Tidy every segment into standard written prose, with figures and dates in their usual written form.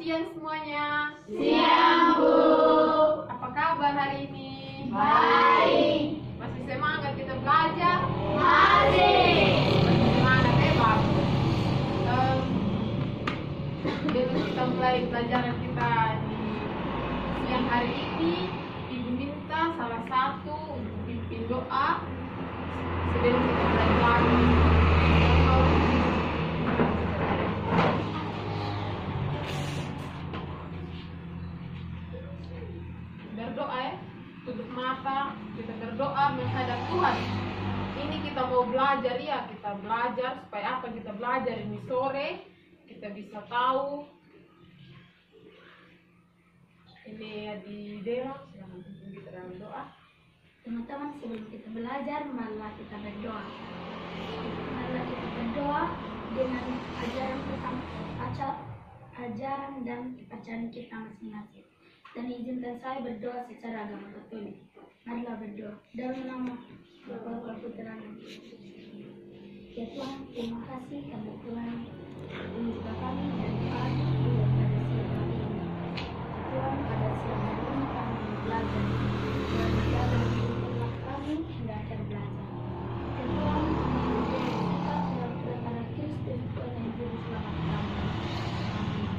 siang semuanya. Siang, Bu. Apa kabar hari ini? Baik. Masih semangat kita belajar? Masih. Masih semangat, bagus. Sebelum kita mulai pelajaran kita di siang hari ini, Ibu minta salah satu untuk pimpin doa sebelum kita belajar. Berdoa ya, tutup mata, kita berdoa menghadap Tuhan. Ini kita mau belajar ya, kita belajar supaya apa kita belajar ini sore, kita bisa tahu. Ini ya di Dera, silahkan pimpin kita dalam doa. Teman-teman, sebelum kita belajar, marilah kita berdoa. Marilah kita berdoa dengan ajaran dan kepercayaan kita masing-masing. Dan izinkan saya berdoa secara agama Katolik. Marilah berdoa dalam nama Bapa, Putra, dan Roh Kudus. Ya Tuhan, terima kasih karena Tuhan menyukai kami dari pagi hingga pada siang hari ini. Tuhan, pada siang hari ini kami belajar. Tuhan, menjaga dan melindungilah kami hingga akhir belajar. Dan Tuhan, memberikan kita dalam perkara Kristus Tuhan yang juru selamat kami. Amin.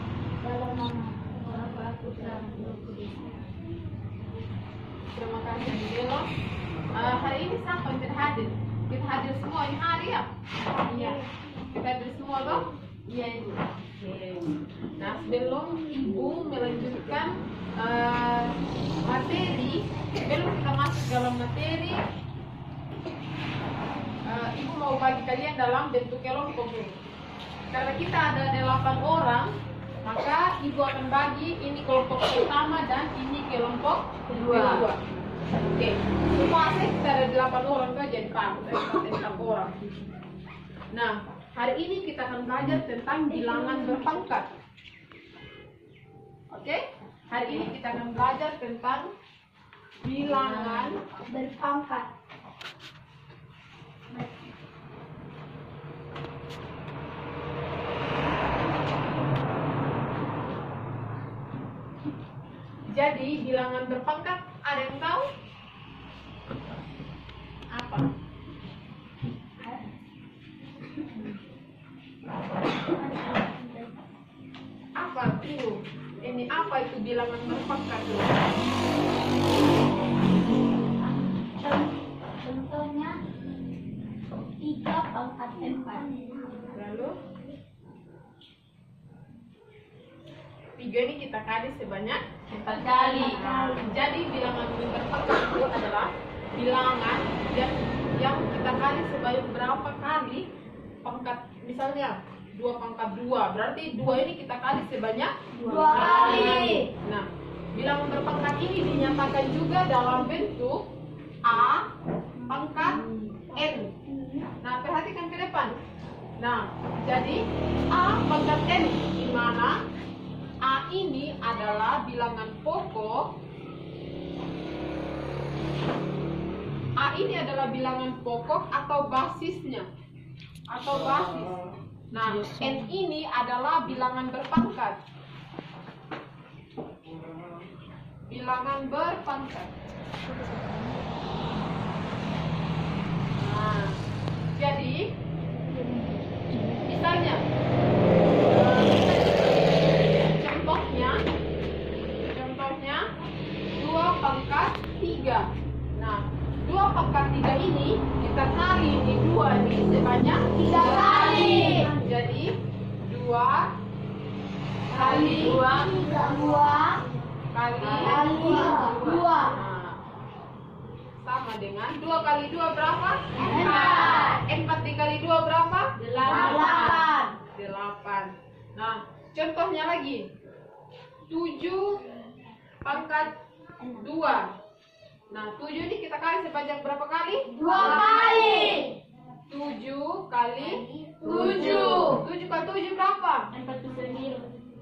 Dalam nama Bapa, Putra, dan Roh Kudus. Terima kasih Bu Dela. Hari ini siapa yang tidak hadir? Kita hadir semua ini hari ya? Iya. Kita hadir semua loh? Iya Ibu. Oke. Nah, sebelum Ibu melanjutkan materi, sebelum kita masuk dalam materi, Ibu mau bagi kalian dalam bentuk kelompok ini. Karena kita ada 8 orang, maka Ibu akan bagi ini kelompok pertama dan ini kelompok kedua. Oke, semua kita ada 8 orang saja di dari 6 orang. Nah, hari ini kita akan belajar tentang bilangan berpangkat. Oke, hari ini kita akan belajar tentang bilangan Berpangkat. Jadi bilangan berpangkat ada yang tahu? Apa? Apa itu? Ini apa itu bilangan berpangkat? Contohnya 3 pangkat 4. Lalu 3 ini kita kali sebanyak 4 kali. Jadi bilangan berpangkat itu adalah bilangan yang kita kali sebanyak berapa kali pangkat. Misalnya 2 pangkat 2, berarti 2 ini kita kali sebanyak 2 kali. Nah, bilangan berpangkat ini dinyatakan juga dalam bentuk A pangkat N. Nah, perhatikan ke depan. Nah, jadi A pangkat N, di mana A ini adalah bilangan pokok. A ini adalah bilangan pokok atau basisnya. Atau basis. Nah, N ini adalah bilangan berpangkat. Bilangan berpangkat. Nah, jadi misalnya contohnya 2 pangkat 3. Nah, 2 pangkat 3 ini kita kali ini 2 ini sebanyak 3 kali. Jadi 2 kali 2 kali 2. Nah, sama dengan 2 kali 2 berapa? 4. 4 dikali 2 berapa? 8. Nah, contohnya lagi 7 pangkat 2. Nah, 7 ini kita kali sebanyak berapa kali? 2 kali. 7 kali 7. 7 kali 7 berapa?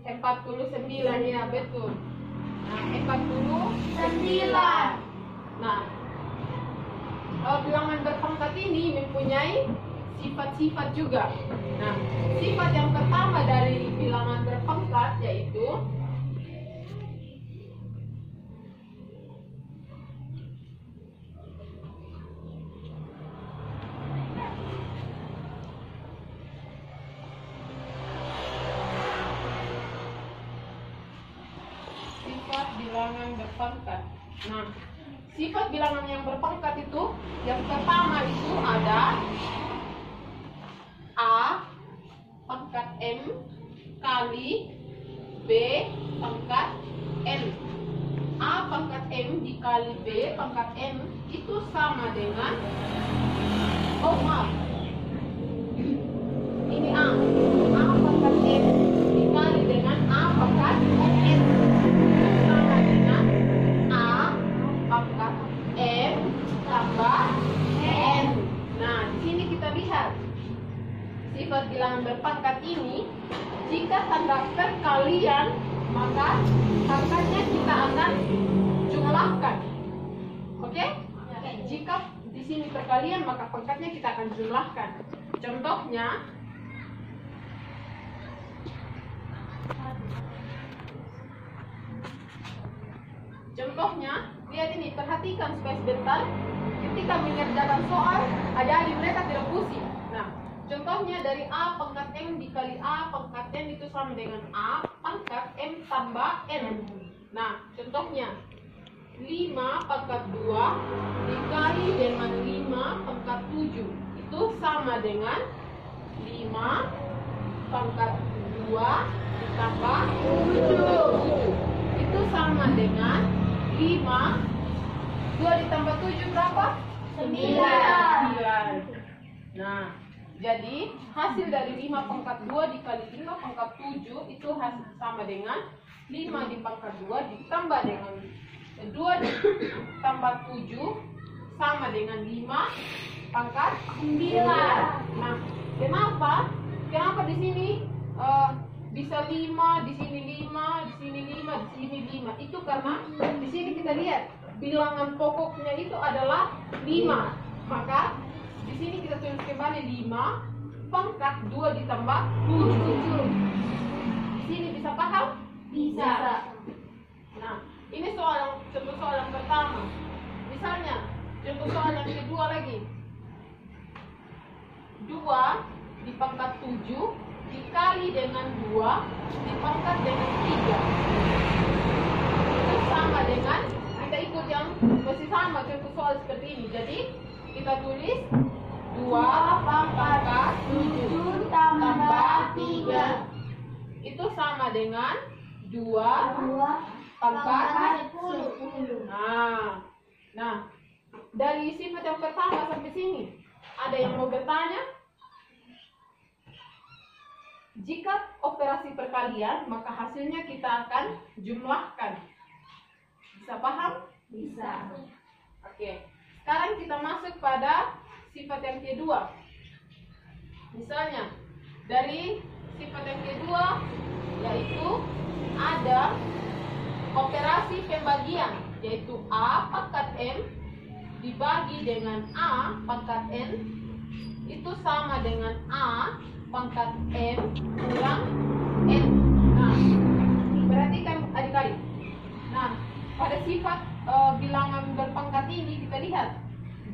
49 ya, betul. Nah, 49. Nah, bilangan berpangkat ini mempunyai sifat-sifat juga. Nah, sifat yang pertama dari bilangan berpangkat yaitu bilangan berpangkat. Nah, sifat bilangan yang berpangkat itu yang pertama itu ada A pangkat M kali B pangkat N. A pangkat M dikali B pangkat M itu sama dengan, oh maaf, ini A pangkat M dikali dengan A pangkat N itu sama dengan A pangkat M tambah N. Nah, di sini kita lihat sifat bilangan berpangkat ini, jika tanda perkalian maka pangkatnya kita akan jumlahkan. Oke? Jika di sini perkalian maka pangkatnya kita akan jumlahkan. Contohnya, lihat ini, perhatikan supaya sebentar. Ketika mengerjakan soal, adik-adik mereka tidak pusing. Nah, contohnya dari A pangkat M dikali A pangkat N itu sama dengan A pangkat M tambah N. Nah, contohnya 5 pangkat 2 dikali dengan 5 pangkat 7 itu sama dengan 5 pangkat 2 ditambah 7 itu sama dengan 5. 2 ditambah 7 berapa? 9. Nah, jadi hasil dari 5 pangkat 2 dikali 5 pangkat 7 itu hasil sama dengan 5 di pangkat 2 ditambah dengan 2 ditambah 7 sama dengan 5 pangkat 9. Nah, kenapa di sini bisa 5, di sini 5, di sini 5, di sini 5? Itu karena di sini kita lihat bilangan pokoknya itu adalah 5. Maka di sini kita tulis kembali 5 pangkat 2 ditambah 7. Di sini bisa paham? Bisa. Nah, ini contoh soal yang pertama. Misalnya, contoh soal yang kedua lagi. 2 dipangkat 7 dikali dengan 2 dipangkat dengan 3. Itu sama dengan, kita ikut yang masih sama contoh soal seperti ini. Jadi kita tulis 2 pangkat 7 tambah 3 itu sama dengan 2 pangkat 10. Nah, dari sifat yang pertama sampai sini ada yang mau bertanya? Jika operasi perkalian, maka hasilnya kita akan jumlahkan. Bisa paham? Bisa. Oke. Sekarang kita masuk pada sifat yang kedua. Misalnya, dari sifat yang kedua yaitu ada operasi pembagian, yaitu A pangkat M dibagi dengan A pangkat N itu sama dengan A pangkat M kurang N. Nah, perhatikan adik-adik. Nah, pada sifat bilangan berpangkat ini kita lihat,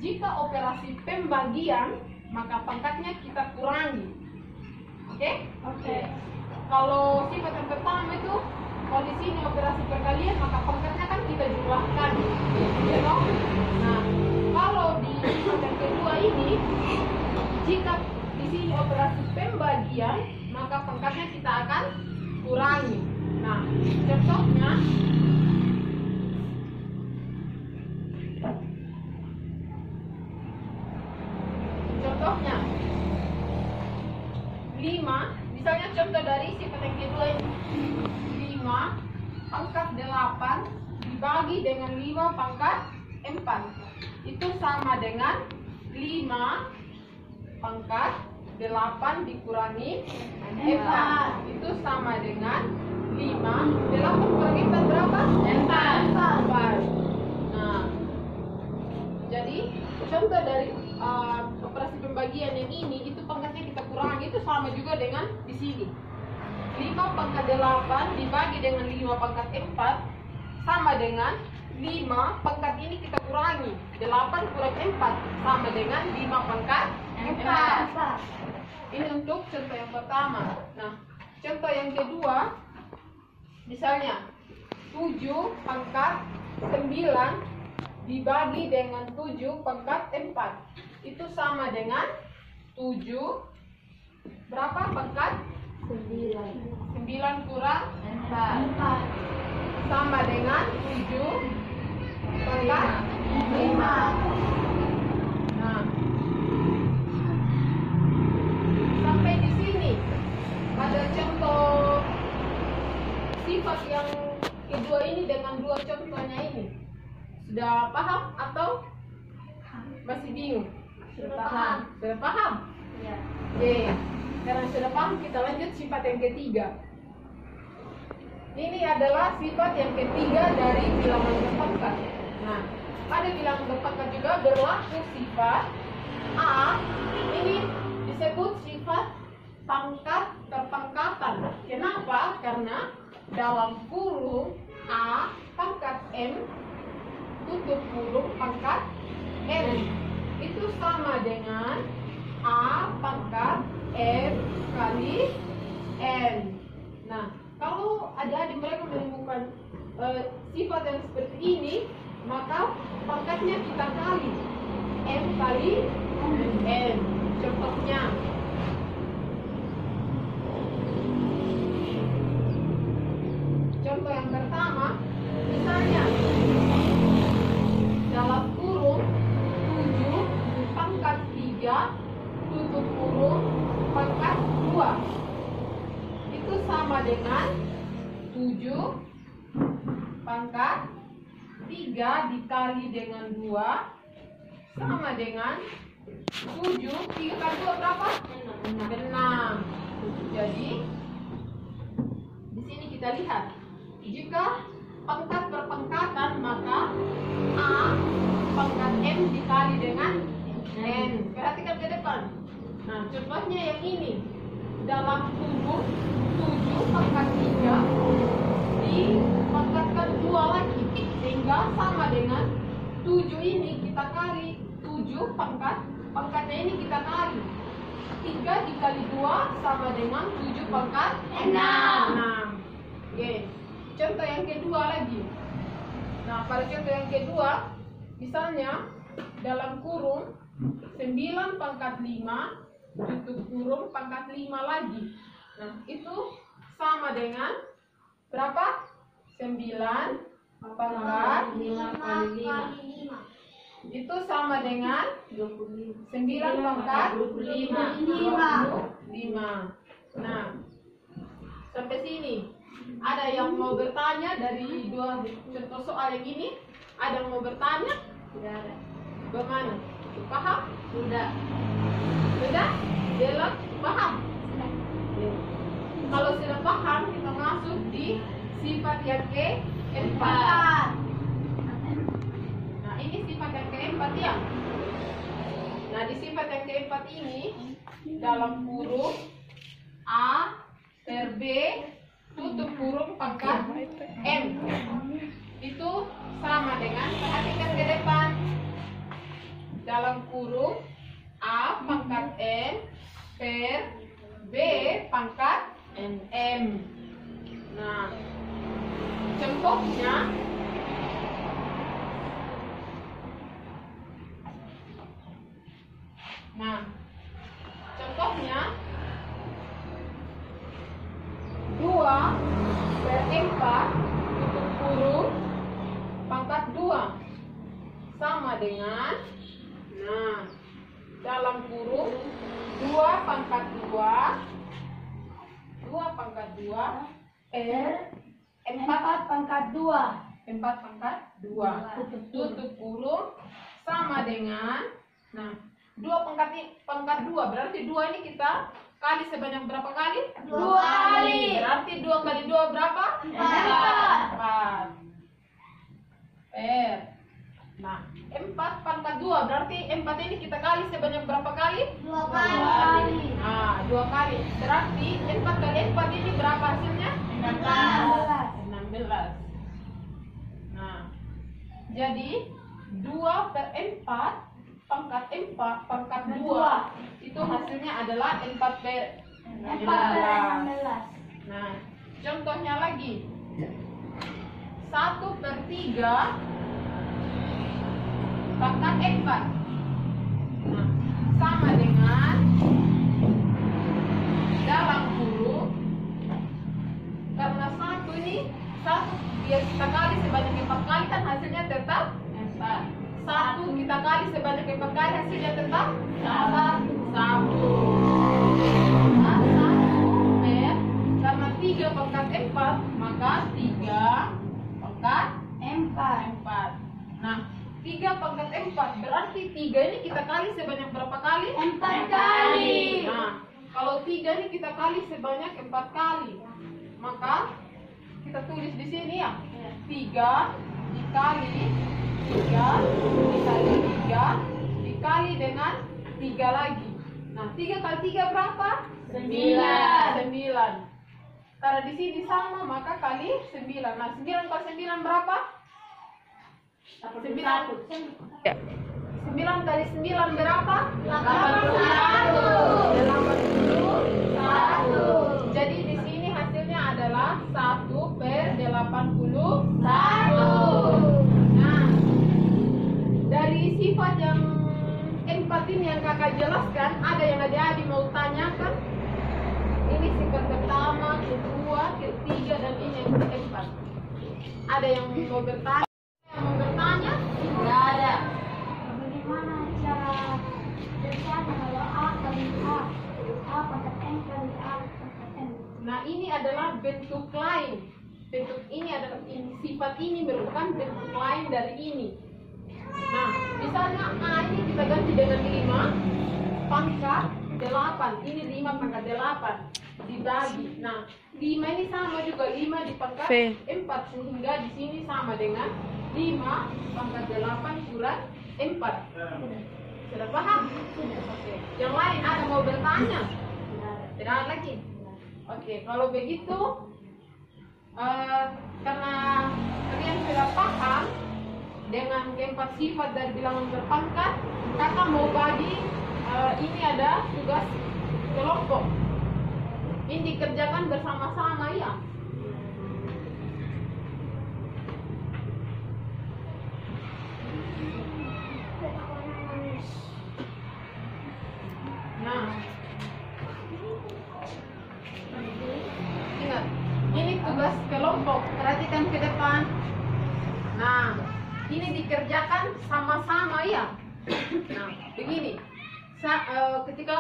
jika operasi pembagian maka pangkatnya kita kurangi. Oke? Kalau sifat yang pertama itu, kalau di sini operasi perkalian maka pangkatnya kan kita jumlahkan. Ya toh? Nah, kalau di sifat yang kedua ini, jika di sini operasi pembagian maka pangkatnya kita akan kurangi. Nah, contohnya contohnya 5, misalnya contoh dari sifat yang kedua ini, 5 pangkat 8 dibagi dengan 5 pangkat 4 itu sama dengan 5 pangkat 8 dikurangi 4 itu sama dengan 5. 8 kurangi 4 berapa? 4. Nah, jadi contoh dari operasi pembagian yang ini, itu pangkatnya kita kurangi, itu sama juga dengan di sini. 5 pangkat 8 dibagi dengan 5 pangkat 4 sama dengan 5 pangkat ini kita kurangi, 8 kurang 4 sama dengan 5 pangkat 4. Ini untuk contoh yang pertama. Nah, contoh yang kedua, misalnya 7 pangkat 9 dibagi dengan 7 pangkat 4. Itu sama dengan 7 berapa pangkat? 9 kurang 4 sama dengan 7 pangkat 5. Nah, sampai di sini ada contoh sifat yang kedua ini dengan dua contohnya ini. Sudah paham atau masih bingung? Sudah paham. Sudah paham? Ya. Oke, karena sudah paham kita lanjut sifat yang ketiga. Ini adalah sifat yang ketiga dari bilangan berpangkat. Nah, pada bilangan berpangkat juga berlaku sifat A. Ini disebut sifat pangkat terpangkatan. Kenapa? Karena dalam kurung A pangkat M tutup kurung pangkat M itu sama dengan A pangkat M kali M. Nah, kalau adik-adik mereka menemukan sifat yang seperti ini, maka pangkatnya kita kali M kali M. Contohnya, contoh yang pertama, misalnya dalam kurung 7 pangkat 3 tutup kurung pangkat 2 itu sama dengan 7 pangkat 3 dikali dengan 2 sama dengan 7 3 kali 2 berapa? 6. Jadi di sini kita lihat, jika pangkat berpangkatan maka A pangkat M dikali dengan N. Perhatikan ke depan. Nah, contohnya yang ini. Dalam kurung 7 pangkat 3 dipangkatkan 2 lagi sehingga sama dengan 7 ini kita kali 7 pangkatnya ini kita kali 3 dikali 2 sama dengan 7 pangkat 6. Oke. Contoh yang kedua lagi. Nah, pada contoh yang kedua, misalnya dalam kurung 9 pangkat 5 tutup kurung pangkat 5 lagi. Nah, itu sama dengan berapa? 9 pangkat 5 kali 5. Itu sama dengan 9 pangkat 25. Nah, sampai sini. Ada yang mau bertanya dari dua contoh soal yang ini? Ada yang mau bertanya? Tidak ada. Bagaimana? Paham? Sudah. Sudah? Jelas? Paham? Kalau sudah paham, kita masuk di sifat yang keempat. Nah, ini sifat yang keempat ya. Nah, di sifat yang keempat ini dalam kurung A per B tutup kurung pangkat M itu sama dengan, perhatikan ke depan, dalam kurung A pangkat M per B pangkat M. Nah, contohnya contohnya 2 per 4 tutup kurung pangkat 2 sama dengan, nah, dalam kurung 2 pangkat 2 per 4 pangkat 2 tutup kurung sama dengan, nah, 2 pangkat 2 berarti 2 ini kita kali sebanyak berapa kali? 2 kali. Berarti 2 kali 2 berapa? 4. Nah, 4 pangkat 2 berarti 4 ini kita kali sebanyak berapa kali? 2 kali. Nah, 2 kali. Berarti 4 kali 4 ini berapa hasilnya? 16. Nah, jadi 2 per 4 pangkat 4 pangkat 2 itu hasilnya adalah 4 per 16. Nah, contohnya lagi 1/3 pangkat 4. Nah, sama dengan dalam kurung, karena satu ini satu biar kita kali sebanyak 4 kali kan hasilnya tetap 4. Satu kita kali sebanyak 4 kali hasilnya tetap 1. Nah, 1 per, karena 3 pangkat 4 maka 3 pangkat 4. Nah, 3 pangkat 4 berarti 3 ini kita kali sebanyak berapa kali? 4 kali. Nah, kalau 3 ini kita kali sebanyak 4 kali, maka kita tulis di sini ya. 3 dikali 3 dikali 3 dikali dengan 3 lagi. Nah, 3 kali 3 berapa? 9. Karena di sini sama maka kali 9. Nah, 9 kali 9 berapa? 9 kali 9 berapa? 81. Jadi di sini hasilnya adalah 1/81. Nah, dari sifat yang 4 ini yang kakak jelaskan, ada yang adik-adik mau tanyakan? Ini sifat pertama, kedua, ketiga, dan ini yang keempat. Ada yang mau bertanya? Nggak ada. Bagaimana cara bercanda kalau A kali A pangkat N kali A pangkat N? Nah, ini adalah bentuk lain. Bentuk ini adalah sifat ini merupakan bentuk lain dari ini. Nah, misalnya A ini kita ganti dengan 5 pangkat 8. Ini 5 pangkat 8 dibagi. Nah, 5 ini sama juga 5 di pangkat 4, sehingga di sini sama dengan 5 pangkat 8 kurang 4. Sudah paham? Oke. Yang lain ada mau bertanya? Tidak ada lagi? Oke, kalau begitu karena kalian sudah paham dengan keempat sifat dari bilangan berpangkat, kakak mau bagi ini ada tugas kelompok. Ini dikerjakan bersama-sama ya. Nah, ingat, ini tugas kelompok. Perhatikan ke depan. Nah, ini dikerjakan sama-sama ya. Nah, begini. Ketika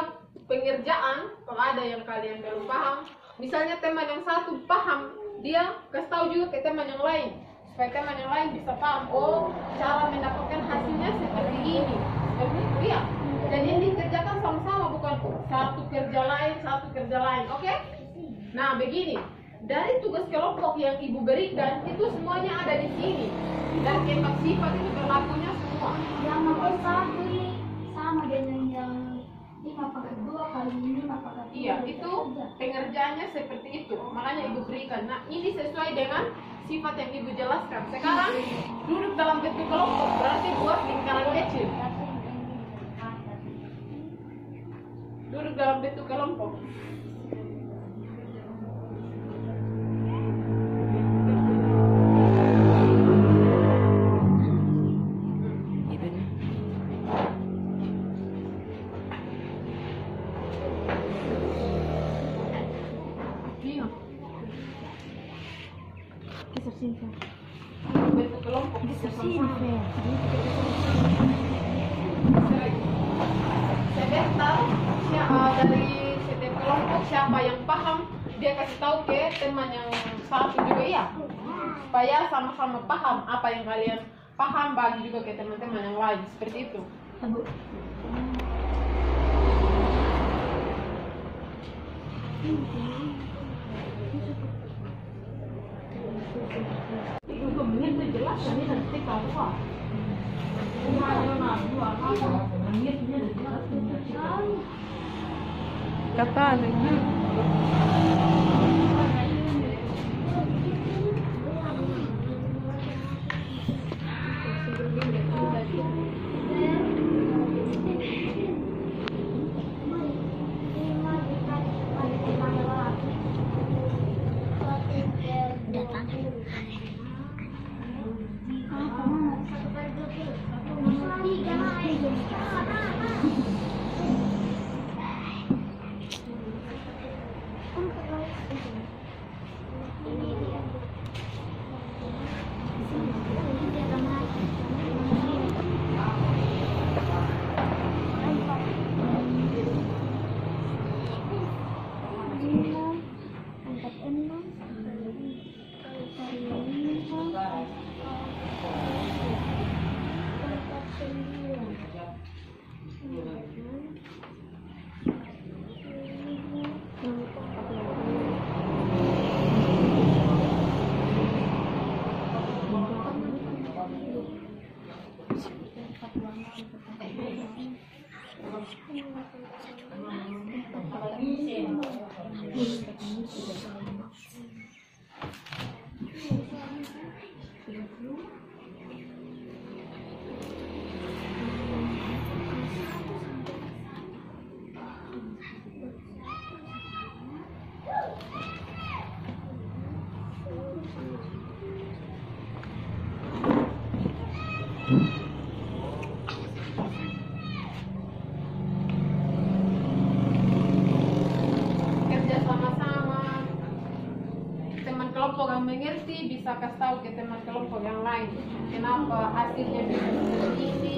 pengerjaan, kalau ada yang kalian belum paham, misalnya teman yang satu paham, dia kasih tahu juga ke teman yang lain, supaya teman yang lain bisa paham. Oh, cara mendapatkan hasilnya seperti ini, seperti itu ya. Dan ini dikerjakan sama-sama, bukan satu kerja lain, oke? Nah, begini. Dari tugas kelompok yang ibu berikan itu semuanya ada di sini. Dan keempat sifat itu berlakunya semua. Yang nomor 1 ini sama dengan yang 5 pangkat 2 kali 5 pangkat 2. Iya, itu pengerjaannya seperti itu. Makanya ibu berikan. Nah, ini sesuai dengan sifat yang ibu jelaskan. Sekarang duduk dalam bentuk kelompok, berarti buat lingkaran kecil. Duduk dalam bentuk kelompok. Bentuk kelompok sebentar dari setiap kelompok siapa yang paham dia kasih tahu ke teman yang satu juga ya, supaya sama-sama paham apa yang kalian paham, bagi juga ke teman-teman yang lain seperti itu. Itu menit itu jelas ini nanti kalau apa? Menitnya jelas. Kata Kerja sama-sama, teman kelompok yang mengerti bisa kasih tahu ke teman kelompok yang lain kenapa hasilnya bisa seperti ini.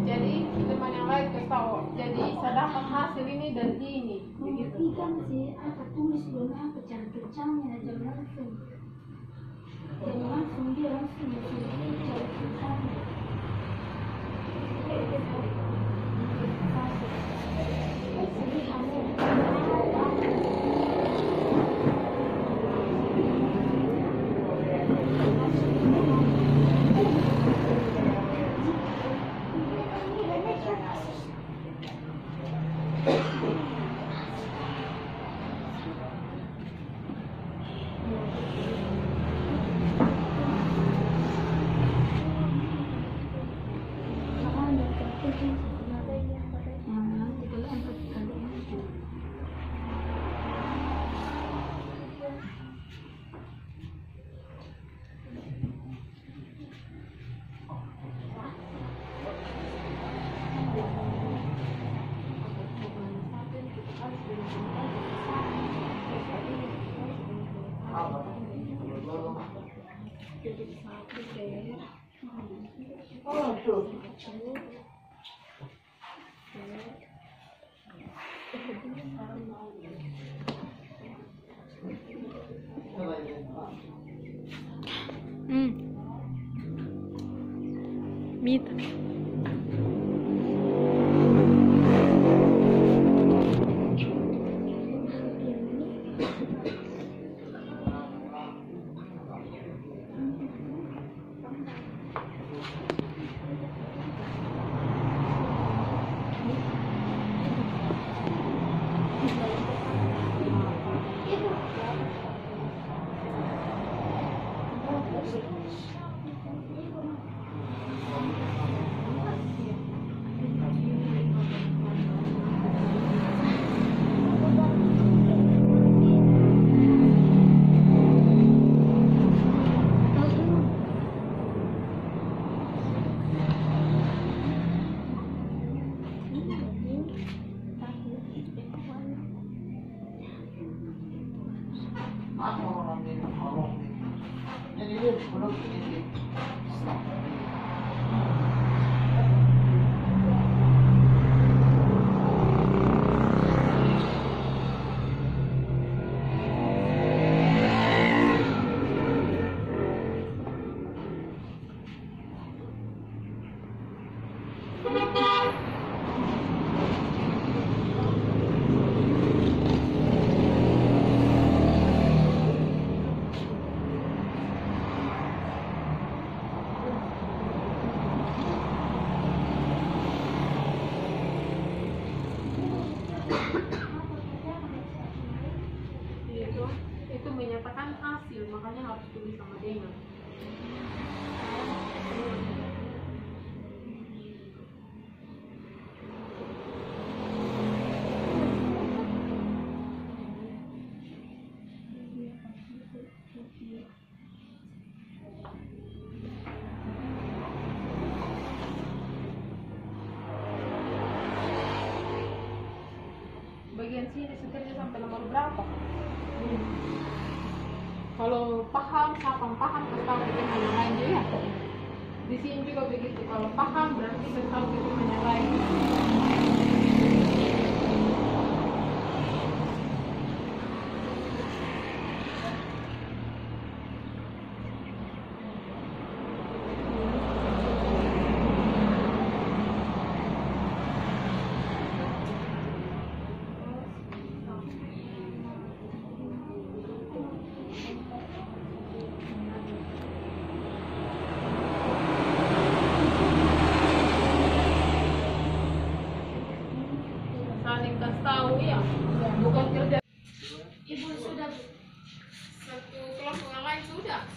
Jadi teman yang lain kasih tahu, jadi saya dapat hasil ini dan ini begitu. Kan sih, apa tulis dulu apa cara kerjanya, jangan langsung. Jangan langsung dia langsung cara kerjanya. Jadi kamu Mita. Itu menyatakan hasil, makanya harus tulis sama dengan. Bagian sini sekerja sampai nomor berapa? Kalau paham, siapa paham, tahu kita yang lain juga. Di sini juga begitu. Kalau paham berarti kita tahu kita yang lain.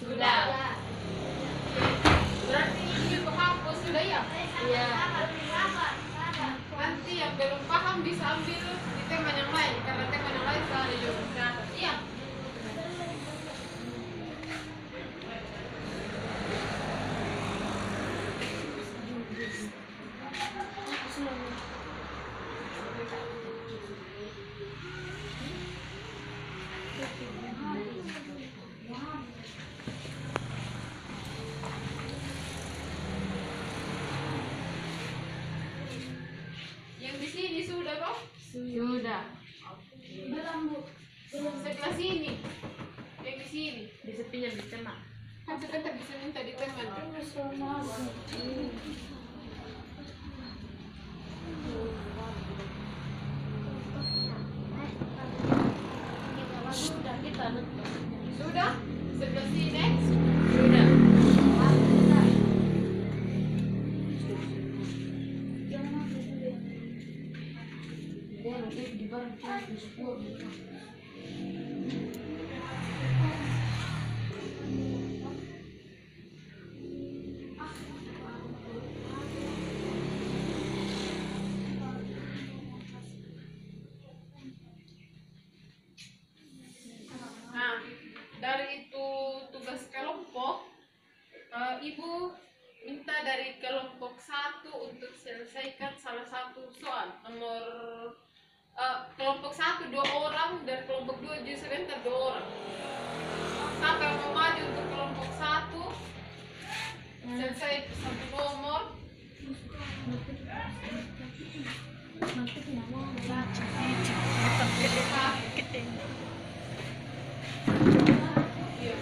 Sudah. Berarti ini penghapus sudah ya? Iya. Nanti yang belum paham bisa ambil di teman yang lain karena teman yang lain sudah ada juga. Iya. Yang di sini sudah kok? Sudah. Belum, Bu. Belum sebelah sini. Yang di sini. Bisa pinjam di teman. Kan tetap bisa minta di teman. Sudah? Sebelah sini? Sudah. Nah, dari itu tugas kelompok, Ibu minta dari kelompok 1 untuk selesaikan salah satu soal. Nomor kelompok 1 2 orang, dari kelompok 2 juga sebentar 2 orang. Siapa yang mau maju untuk kelompok 1 selesai satu nomor. Iya.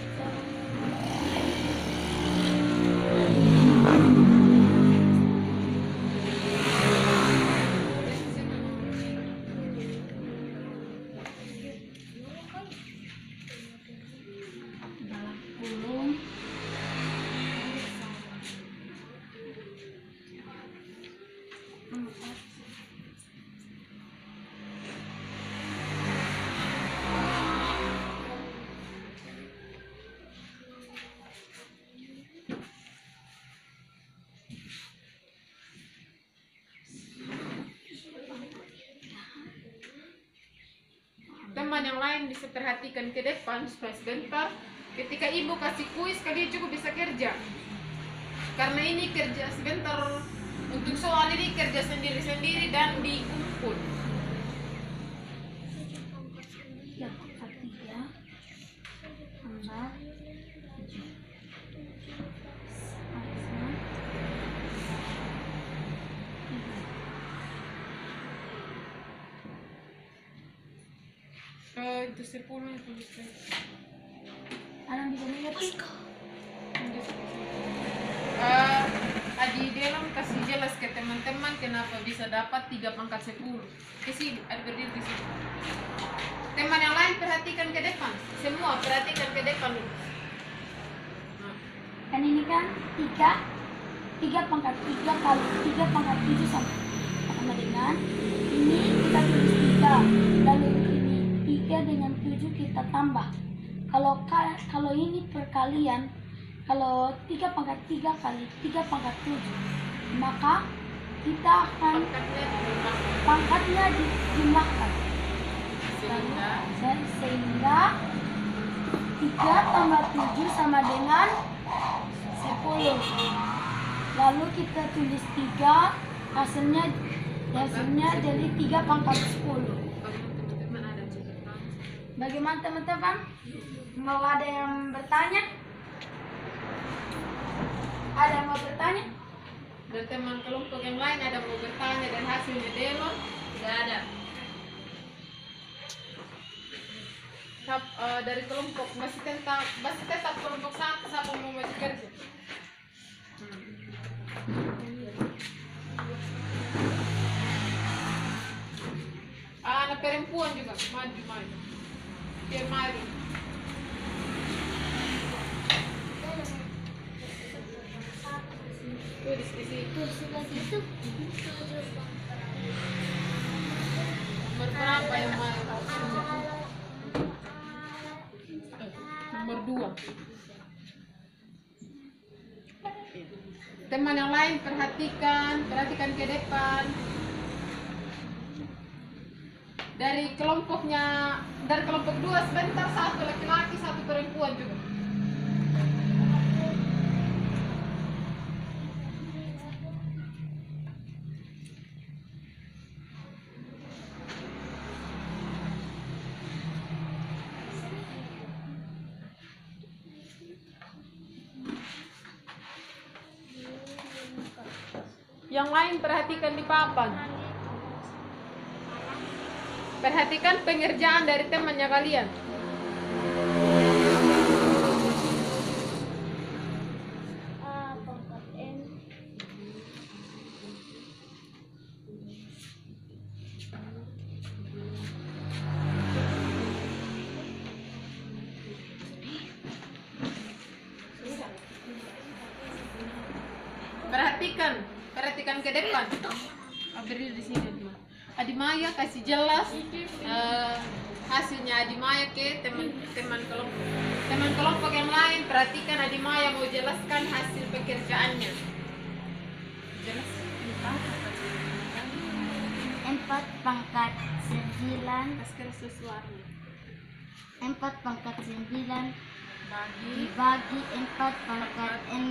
Teman yang lain bisa perhatikan ke depan supaya sebentar ketika ibu kasih kuis kalian cukup bisa kerja, karena ini kerja sebentar untuk soal ini kerja sendiri-sendiri dan dikumpul. Ya, 3 tambah 7. Itu 10 itu bisa. Anak bisa mengerti? Adi dalam kasih jelas ke teman-teman kenapa bisa dapat 3 pangkat 10. Di sini, ada berdiri di sini. Teman yang lain perhatikan ke depan. Semua perhatikan ke depan dulu. Nah, Kan ini kan 3 pangkat 3 kali 3 pangkat 7 sama dengan ini kita tulis 3, lalu ini 3 dengan 7 kita tambah. Kalau ini perkalian, kalau 3 pangkat 3 kali 3 pangkat 7, maka kita akan pangkatnya dijumlahkan. Sehingga 3 tambah 7 sama dengan 10. Lalu kita tulis 3, hasilnya jadi 3 pangkat 10. teman-teman ada catatan. Bagaimana teman-teman? Mau ada yang bertanya? Ada yang mau bertanya? Dan teman kelompok yang lain ada mau bertanya dan hasilnya demo? Tidak ada. Dari kelompok masih tetap kelompok 1 siapa mau maju kerja? Anak perempuan juga maju. Biar maju. Tulis di situ. Nomor berapa yang maju? Nomor 2. Teman yang lain perhatikan ke depan. Dari kelompok 2 sebentar, 1 laki-laki 1 perempuan juga. Yang lain perhatikan di papan. Perhatikan pengerjaan dari temannya kalian. Pangkat N. Perhatikan ke depan. Berdiri di sini. Adimaya kasih jelas hasilnya Adimaya ke teman kelompok yang lain. Perhatikan Adimaya mau jelaskan hasil pekerjaannya. Jelas. 4 pangkat 9. Sekarang sesuatu. 4 pangkat 9 Bagi dibagi 4 pangkat 6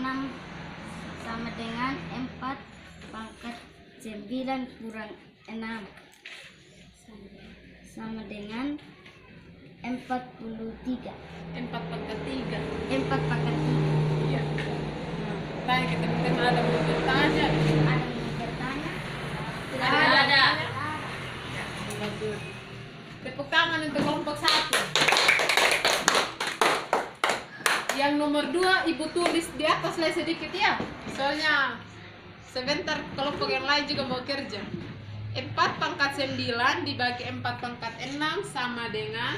sama dengan 4 pangkat 9 kurang 6 sama dengan 43. 4 pangkat 3. 4 pangkat 3. Iya. Tanya ke teman-teman, ada mau bertanya? Ada yang mau bertanya? Ada. Bagus. Tepuk tangan untuk kelompok 1. Yang nomor 2 ibu tulis di atas lah sedikit ya. Soalnya sebentar kelompok yang lain juga mau kerja. 4 pangkat 9 dibagi 4 pangkat 6 sama dengan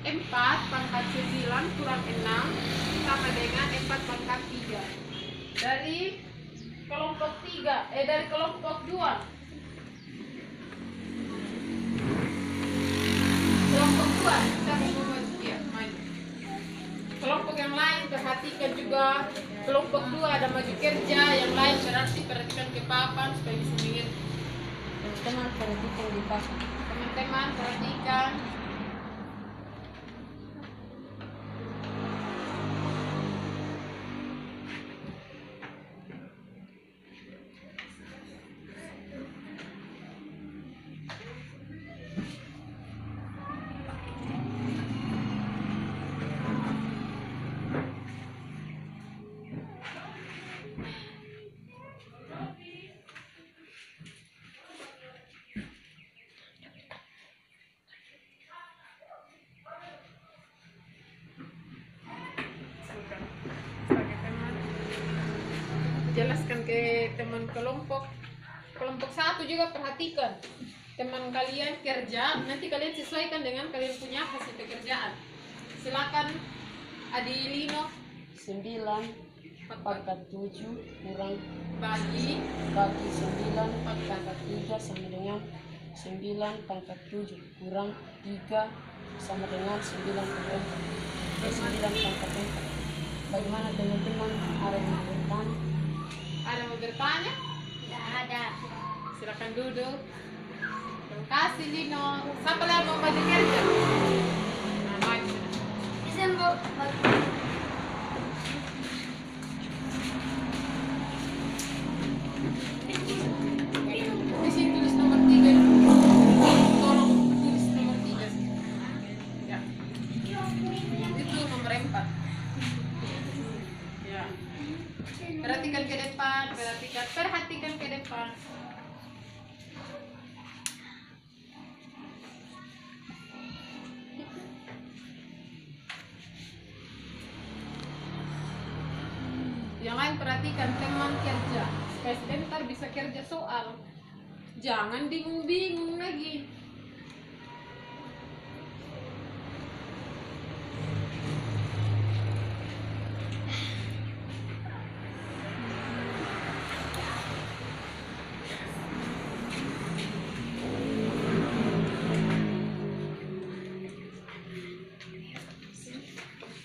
4 pangkat 9 kurang 6 sama dengan 4 pangkat 3. Dari kelompok 3, dari kelompok 2. Kelompok 2, kita mau ya, maju. Kelompok yang lain perhatikan juga. Kelompok 2 ada maju kerja, yang lain berarti perhatikan ke papan supaya bisa mengerti. Teman perhatikan di papan. Teman-teman perhatikan. Jelaskan ke teman kelompok 1 juga, perhatikan teman kalian kerja, nanti kalian sesuaikan dengan kalian punya hasil pekerjaan. Silakan Adi Lino. 9 pangkat 7 kurang Bagi 9 pangkat 3 sama dengan 9 pangkat 7 kurang 3 sama dengan 9 pangkat 4. Bagaimana teman-teman, ada yang bertanya? Ada mau bertanya? Tidak ada. Silakan duduk. Terima kasih Lino. Siapa lagi mau bagi kerja? Nah, maju. Izin Bu. Di sini tulis nomor 3. Tolong tulis nomor 3. Ya. Itu nomor 4. Ya. Perhatikan ke depan, perhatikan ke depan. Yang lain perhatikan teman kerja. Supaya sebentar bisa kerja soal. Jangan bingung-bingung lagi.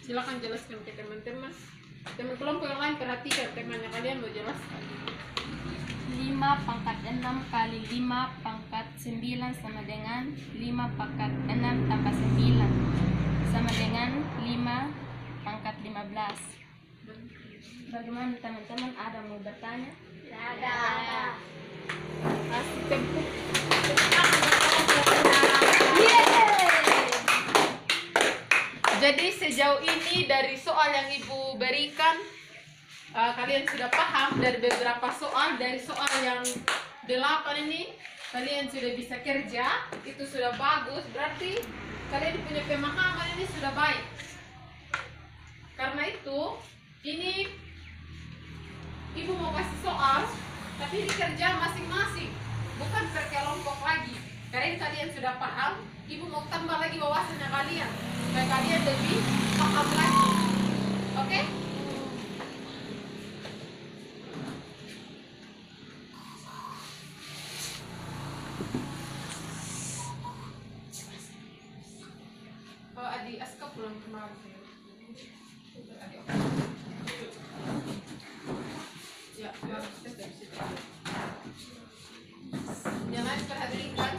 Silakan jelaskan ke teman-teman. Teman kelompok yang lain perhatikan temannya kalian mau jelaskan. 5 pangkat 6 kali 5 pangkat 9 sama dengan 5 pangkat 6 tambah 9 sama dengan 5 pangkat 15. Bagaimana teman-teman, ada mau bertanya? Ada. Kasih tepuk. Jadi sejauh ini dari soal yang Ibu berikan, kalian sudah paham dari beberapa soal. Dari soal yang 8 ini kalian sudah bisa kerja, itu sudah bagus. Berarti kalian punya pemahaman ini sudah baik. Karena itu ini Ibu mau kasih soal, tapi dikerja masing-masing, bukan per kelompok lagi. Karena kalian sudah paham, Ibu mau tambah lagi wawasannya kalian, supaya kalian lebih paham lagi. Oke? Oh, Adik Aska pulang kemarin. Ya, kita dari situ. Jangan perhatikan.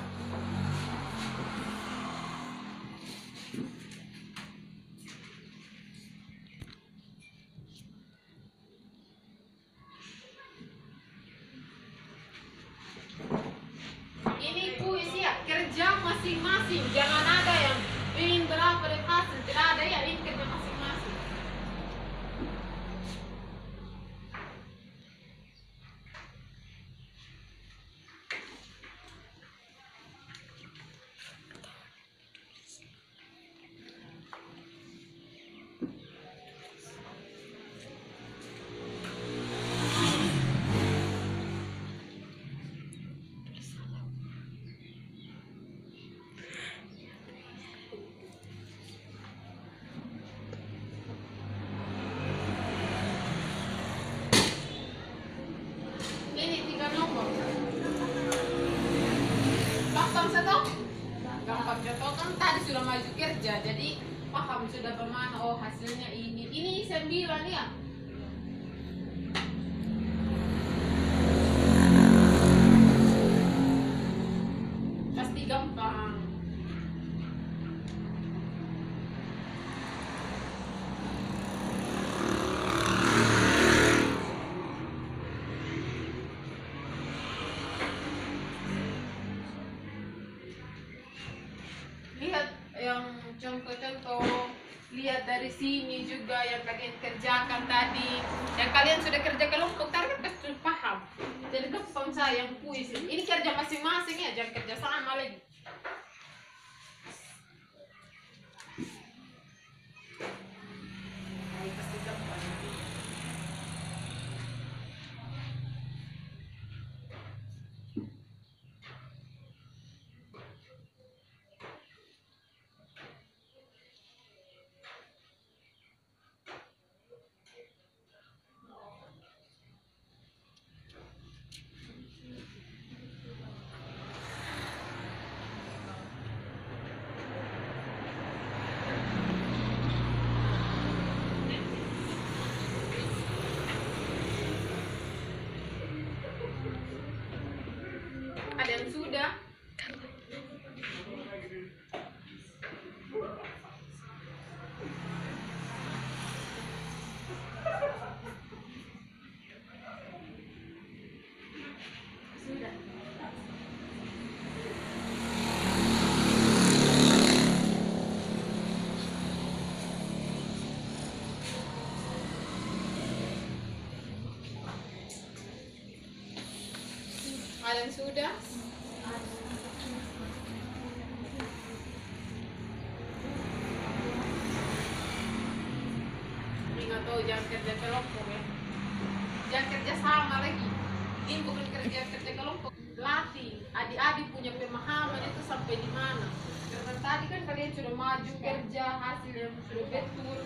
Ini puisi ya, kerja masing-masing. Jangan ada yang ingin berapa dari hasil, tidak ada ya, ini kerja masing-masing. Ini 3 nomor. Gampang satu? Gampang satu kan tadi sudah maju kerja, jadi paham sudah bagaimana. Oh, hasilnya ini. Ini 9 ya. Pasti gampang. Lihat yang contoh-contoh, lihat dari sini juga yang kalian kerjakan tadi, yang kalian sudah kerja kelompok tadi kan pasti sudah paham. Jadi gampang saya yang puisi. Ini kerja masing-masing ya, jangan kerja sama lagi. Ini pasti gampang. Ada yang sudah? Sudah. Ada yang sudah? Ingat tuh, jangan kerja kelompok ya. Jangan kerja sama lagi. Ini bukan kerja kelompok. Latih adik-adik punya pemahaman itu sampai di mana. Karena tadi kan kalian sudah maju kerja, hasil yang sudah betul.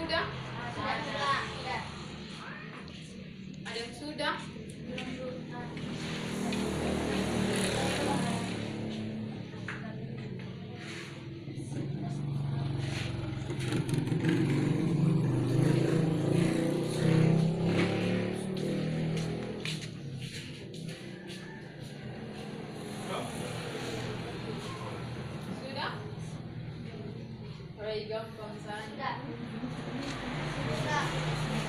sudah? Ada yang sudah? Sudah? Alright, gampang sana.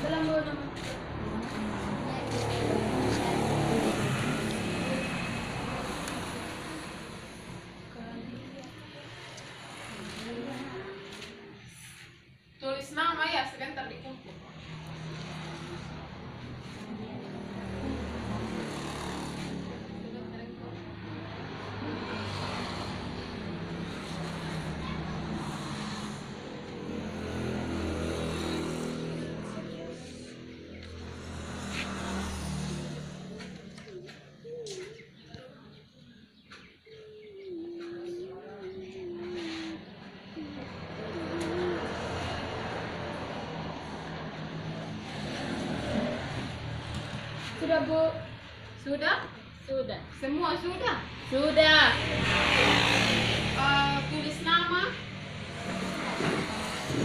Belum belum. Tulis nama ya, sebentar dikumpul. Sudah Bu. Sudah? Sudah. Semua sudah? Sudah. Tulis nama.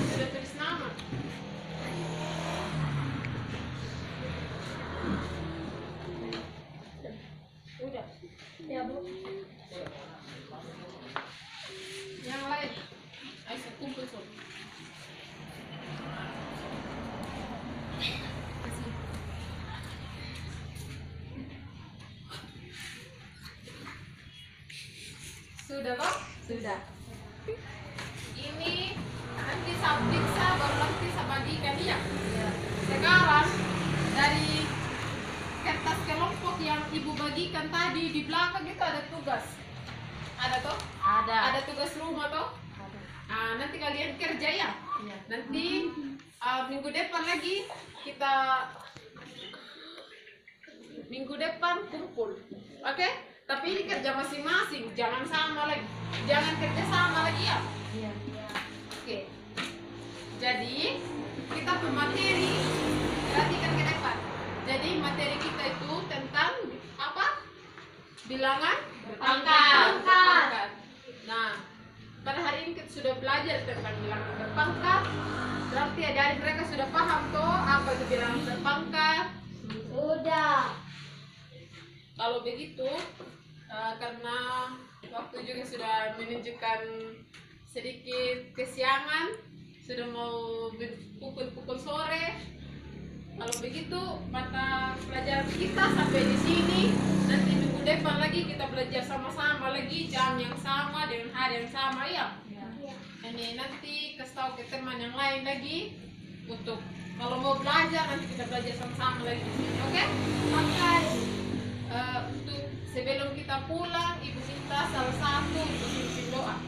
Sudah tulis nama. Sudah. Ya Bu. Yang lain. Ayo saya kumpul semua. Sudah Bang? Sudah. Ini nanti saya periksa baru nanti saya bagikan ya. Sekarang dari kertas kelompok yang ibu bagikan tadi di belakang itu ada tugas. Ada toh? Ada. Ada tugas rumah toh? Nanti kalian kerja ya. Iya. Nanti minggu depan lagi kita kumpul. Oke? Tapi ini kerja masing-masing, jangan sama lagi. Jangan kerja sama lagi ya. Iya. Oke. Jadi kita pemateri perhatikan ke depan. Jadi materi kita itu tentang apa? Bilangan berpangkat. Nah, pada hari ini kita sudah belajar tentang bilangan berpangkat. Berarti adik-adik mereka sudah paham toh apa itu bilangan berpangkat? Sudah. Kalau begitu, karena waktu juga sudah menunjukkan sedikit kesiangan, sudah mau pukul sore. Kalau begitu, mata pelajaran kita sampai di sini. Nanti minggu depan lagi kita belajar sama-sama lagi, jam yang sama dengan hari yang sama ya. Ini nanti kasih tahu ke teman yang lain lagi untuk kalau mau belajar nanti kita belajar sama-sama lagi. Oke? Untuk sebelum kita pulang, Ibu minta salah satu untuk pimpin doa.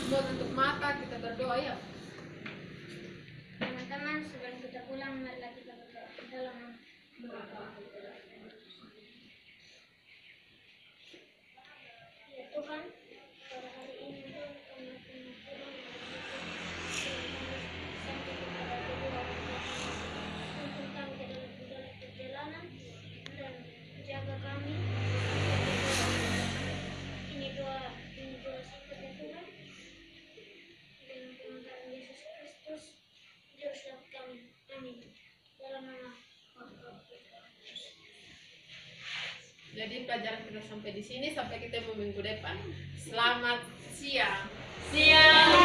Buat tutup mata kita berdoa ya. Teman-teman, sebelum kita pulang, marilah kita berdoa dalam doa. Ya Tuhan, pada hari ini Tuhan kami turun sampai kepada kedua tuntun kami ke dalam segala perjalanan dan jaga kami. Ini doa singkat ya Tuhan. Dengan pengantaran Yesus Kristus, Juru Selamat kami. Amin. Dalam nama Jadi pelajaran kita sampai di sini, sampai ketemu minggu depan. Selamat siang. Siap.